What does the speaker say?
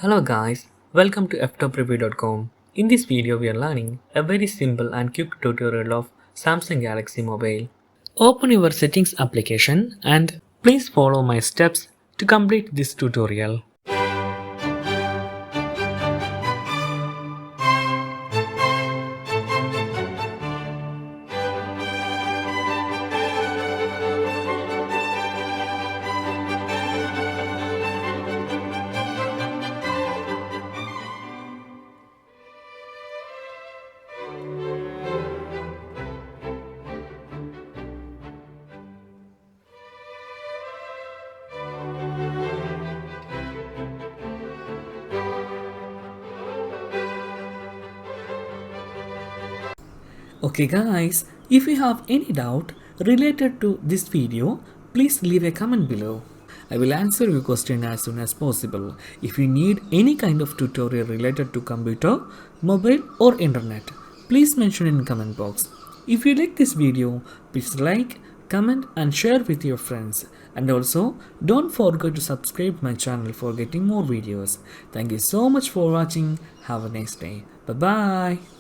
Hello guys, welcome to Ftopreview.com. In this video we are learning a very simple and quick tutorial of Samsung Galaxy Mobile. Open your settings application and please follow my steps to complete this tutorial. Okay guys, if you have any doubt related to this video, please leave a comment below. I will answer your question as soon as possible. If you need any kind of tutorial related to computer, mobile or internet, please mention in comment box. If you like this video, please like, comment and share with your friends. And also, don't forget to subscribe my channel for getting more videos. Thank you so much for watching. Have a nice day. Bye bye.